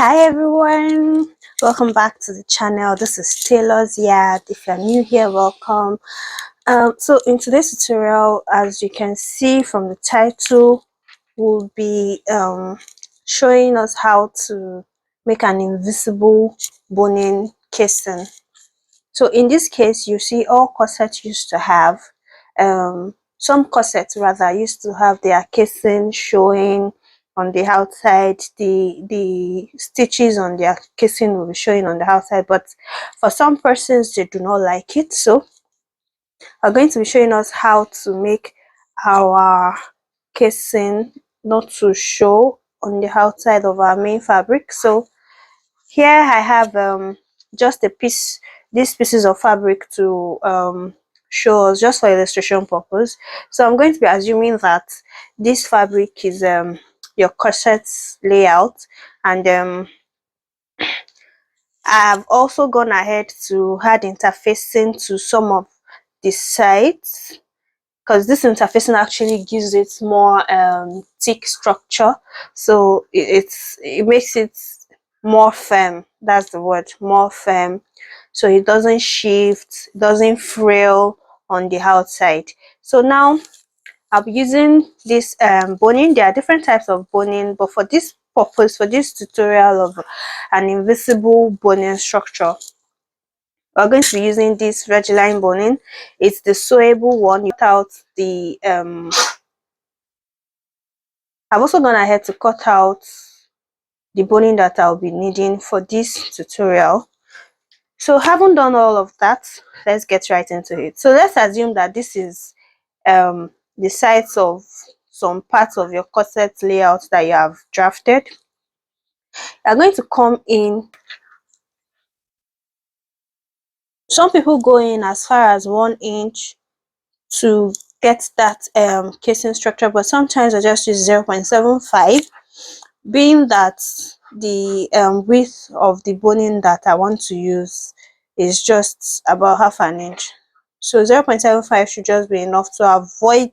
Hi everyone, welcome back to the channel. This is Taylor's Yard. If you're new here, welcome. So in today's tutorial, as you can see from the title, we'll be showing us how to make an invisible boning casing. So in this case, you see all corsets used to have some corsets rather used to have their casing showing on the outside. The stitches on their casing will be showing on the outside, but for some persons they do not like it. So I'm going to be showing us how to make our casing not to show on the outside of our main fabric. So here I have just these pieces of fabric to show us just for illustration purpose. So I'm going to be assuming that this fabric is your corset layout, and I've also gone ahead to add interfacing to some of the sides, because this interfacing actually gives it more thick structure. So it makes it more firm. That's the word, more firm. So it doesn't shift, doesn't frail on the outside. So now I'll be using this boning. There are different types of boning, but for this purpose, for this tutorial of an invisible boning structure, we're going to be using this line boning. It's the sewable one. You cut out the I've also gone ahead to cut out the boning that I'll be needing for this tutorial. So having done all of that, let's get right into it. So let's assume that this is the sides of some parts of your corset layout that you have drafted. You're going to come in. Some people go in as far as 1 inch to get that casing structure, but sometimes I just use 0.75, being that the width of the boning that I want to use is just about half an inch. So 0.75 should just be enough to avoid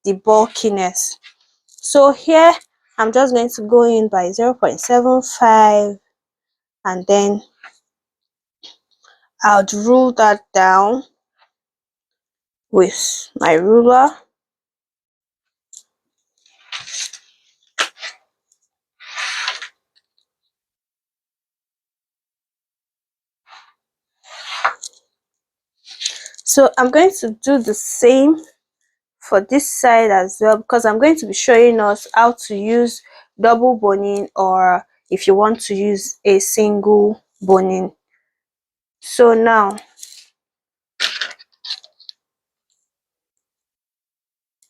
the bulkiness. So here I'm just going to go in by 0.75, and then I'll rule that down with my ruler. So I'm going to do the same for this side as well, because I'm going to be showing us how to use double boning, or if you want to use a single boning. So now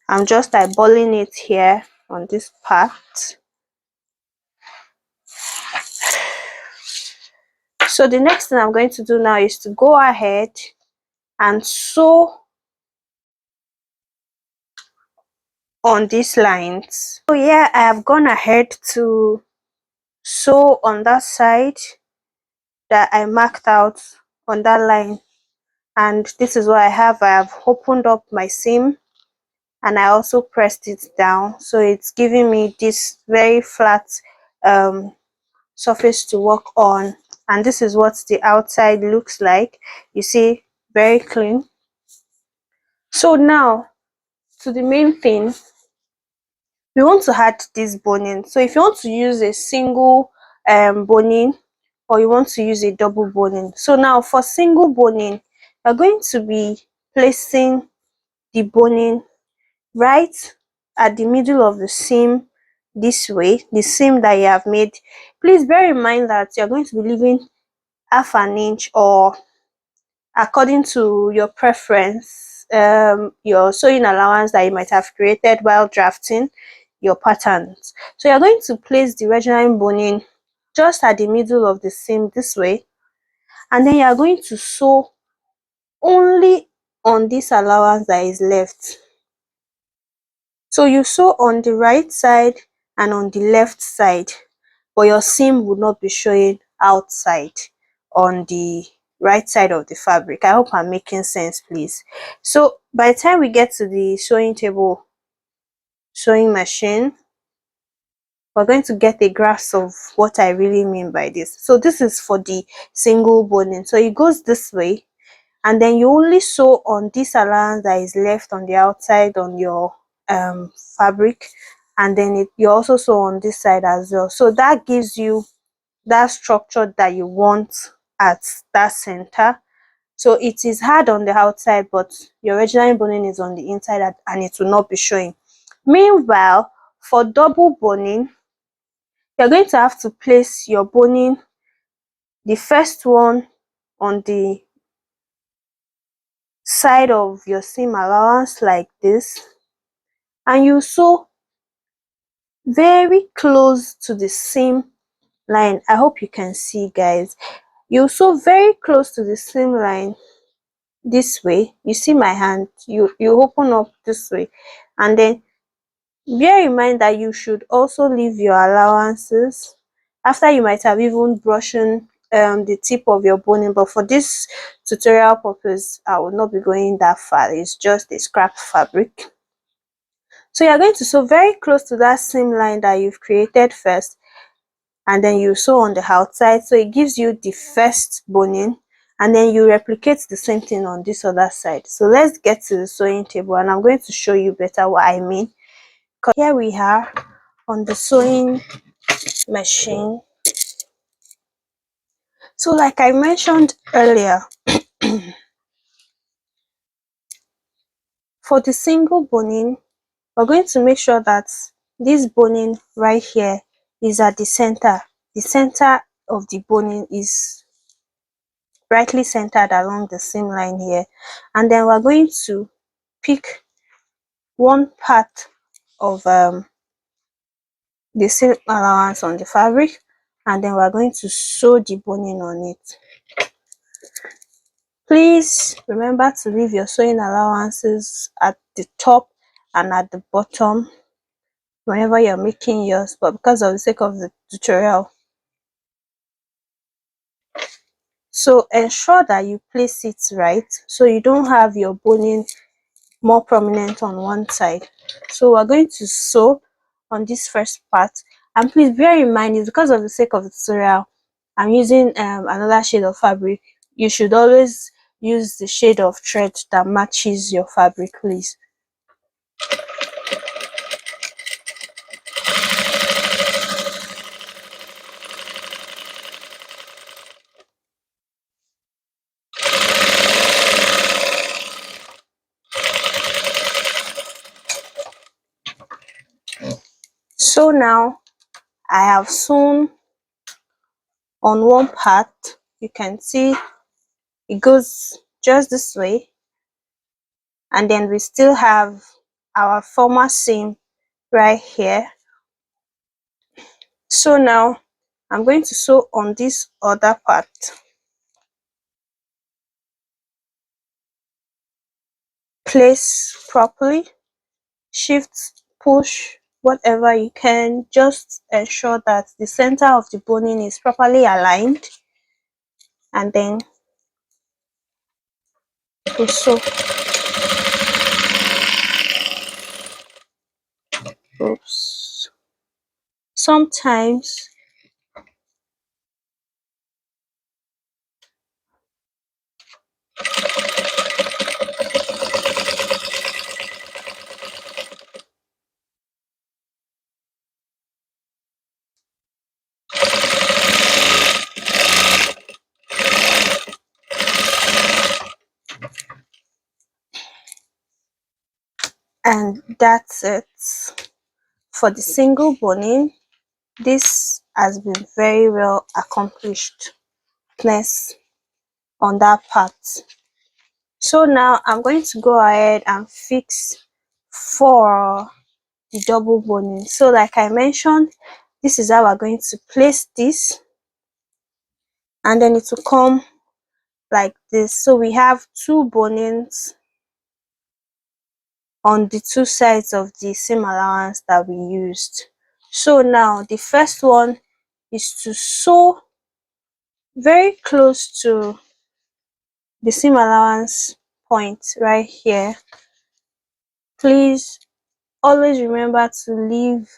I'm just eyeballing it here on this part. So the next thing I'm going to do now is to go ahead and sew on these lines. So yeah, I have gone ahead to sew on that side that I marked out on that line, and this is what I have. I have opened up my seam and I also pressed it down, so it's giving me this very flat surface to work on. And this is what the outside looks like. You see, very clean. So now to the main thing, we want to add this boning. So if you want to use a single boning, or you want to use a double boning, so now for single boning, you're going to be placing the boning right at the middle of the seam, this way, the seam that you have made. Please bear in mind that you're going to be leaving half an inch, or according to your preference, your sewing allowance that you might have created while drafting your patterns. So you're going to place the regional boning just at the middle of the seam, this way, and then you are going to sew only on this allowance that is left. So you sew on the right side and on the left side, but your seam would not be showing outside on the right side of the fabric. I hope I'm making sense, please. So by the time we get to the sewing table, sewing machine, we're going to get a grasp of what I really mean by this. So this is for the single boning. So it goes this way, and then you only sew on this allowance that is left on the outside on your fabric, and then you also sew on this side as well. So that gives you that structure that you want at that center. So it is hard on the outside, but your original boning is on the inside, and it will not be showing. Meanwhile, for double boning, you're going to have to place your boning, the first one on the side of your seam allowance like this, and you sew very close to the seam line. I hope you can see, guys. You sew very close to the seam line this way. You see my hand, you open up this way, and then bear in mind that you should also leave your allowances after you might have even brushing the tip of your boning, but for this tutorial purpose I will not be going that far. It's just a scrap fabric. So you're going to sew very close to that seam line that you've created first, and then you sew on the outside, so it gives you the first boning, and then you replicate the same thing on this other side. So let's get to the sewing table, and I'm going to show you better what I mean. Here we are on the sewing machine. So like I mentioned earlier, for the single boning, we're going to make sure that this boning right here is at the center. The center of the boning is rightly centered along the seam line here, and then we're going to pick one part of the seam allowance on the fabric, and then we're going to sew the boning on it. Please remember to leave your sewing allowances at the top and at the bottom whenever you're making yours, but because of the sake of the tutorial, so ensure that you place it right so you don't have your boning more prominent on one side. So we're going to sew on this first part, and please bear in mind it's because of the sake of the tutorial I'm using another shade of fabric. You should always use the shade of thread that matches your fabric, please. So now I have sewn on one part. You can see it goes just this way, and then we still have our former seam right here. So now I'm going to sew on this other part. Place properly, shift, push, whatever you can. Just ensure that the center of the boning is properly aligned, and then we sew. Oops. Sometimes and that's it for the single boning. This has been very well accomplished on that part. So now I'm going to go ahead and fix for the double boning. So like I mentioned, this is how we're going to place this, and then it will come like this. So we have two bonings on the two sides of the seam allowance that we used. So now the first one is to sew very close to the seam allowance point right here. Please always remember to leave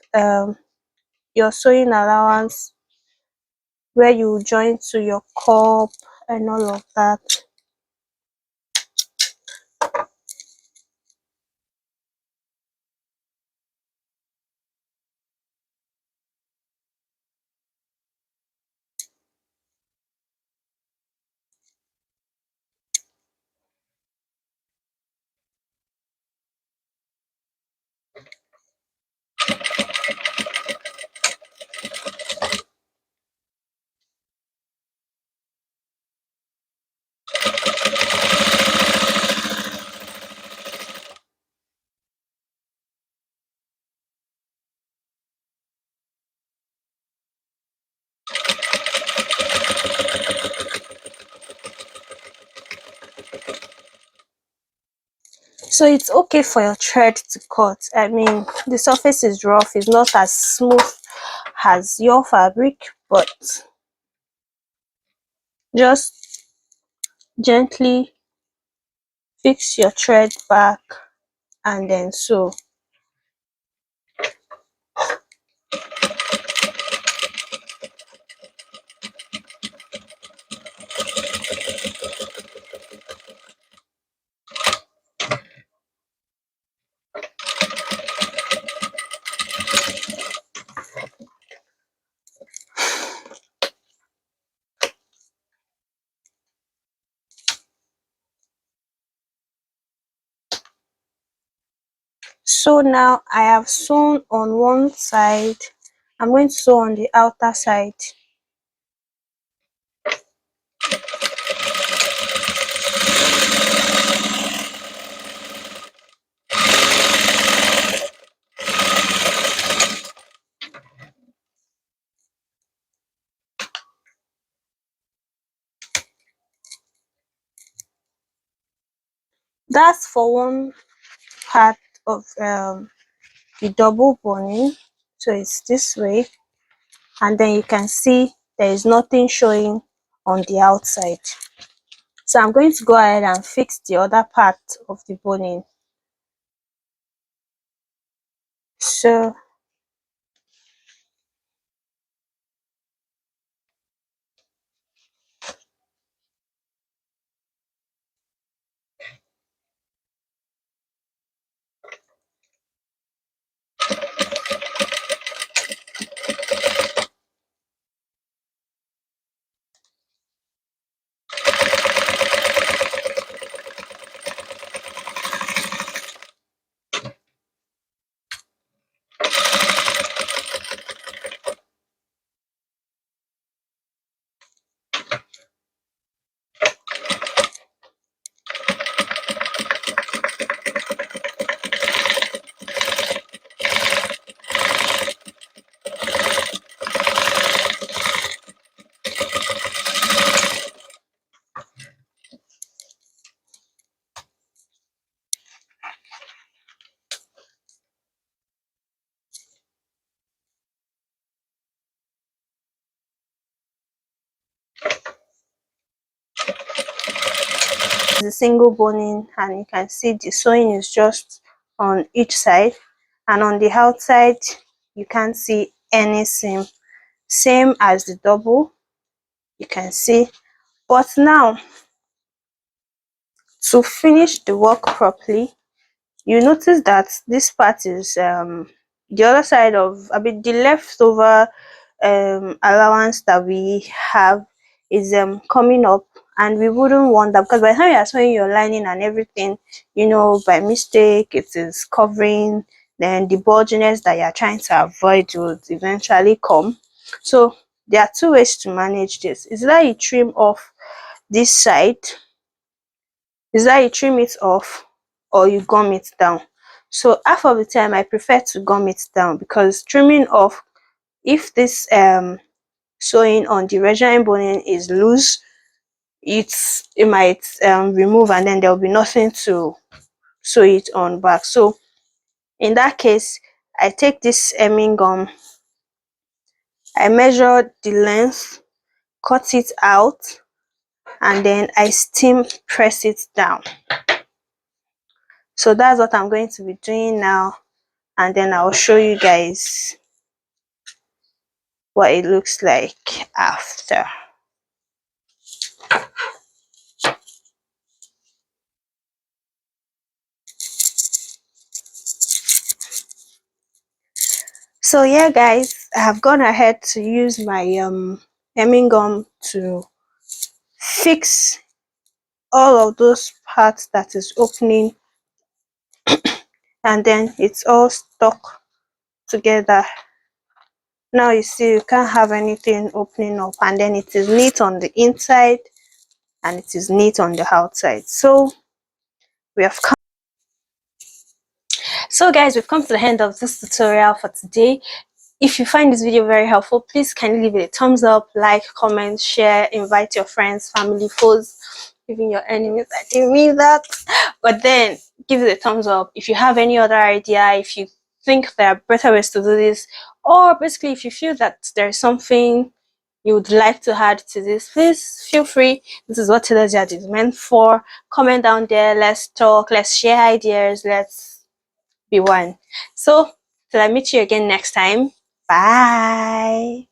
your sewing allowance where you join to your cup and all of that. So it's okay for your thread to cut. I mean, the surface is rough, it's not as smooth as your fabric, but just gently fix your thread back and then sew. So now I have sewn on one side, I'm going to sew on the outer side. That's for one part of the double boning. So it's this way, and then you can see there is nothing showing on the outside. So I'm going to go ahead and fix the other part of the boning. So the single boning, and you can see the sewing is just on each side, and on the outside you can't see any seam, same as the double, you can see. But now, to finish the work properly, you notice that this part is the other side of, I mean, the leftover allowance that we have is coming up, and we wouldn't want that, because by the time you are sewing your lining and everything, you know, by mistake it is covering, then the bulginess that you are trying to avoid would eventually come. So there are two ways to manage this. Is that you trim off this side, is that you trim it off, or you gum it down. So half of the time I prefer to gum it down, because trimming off, if this sewing on the regime boning is loose, it might remove, and then there will be nothing to sew it on back. So in that case, I take this hemming gum, I measure the length, cut it out, and then I steam press it down. So that's what I'm going to be doing now, and then I'll show you guys. what it looks like after. So yeah guys, I have gone ahead to use my hemming gum to fix all of those parts that is opening, and then it's all stuck together. Now you see you can't have anything opening up, and then it is neat on the inside and it is neat on the outside. So we have come so guys, we've come to the end of this tutorial for today. If you find this video very helpful, please kindly leave it a thumbs up, like, comment, share, invite your friends, family, foes, even your enemies. I didn't mean that, but then give it a thumbs up. If you have any other idea, if you think there are better ways to do this, or basically if you feel that there's something you would like to add to this, please feel free. This is what Taylor's Yard is meant for. Comment down there, let's talk, let's share ideas, let's be one. So till I meet you again next time, bye.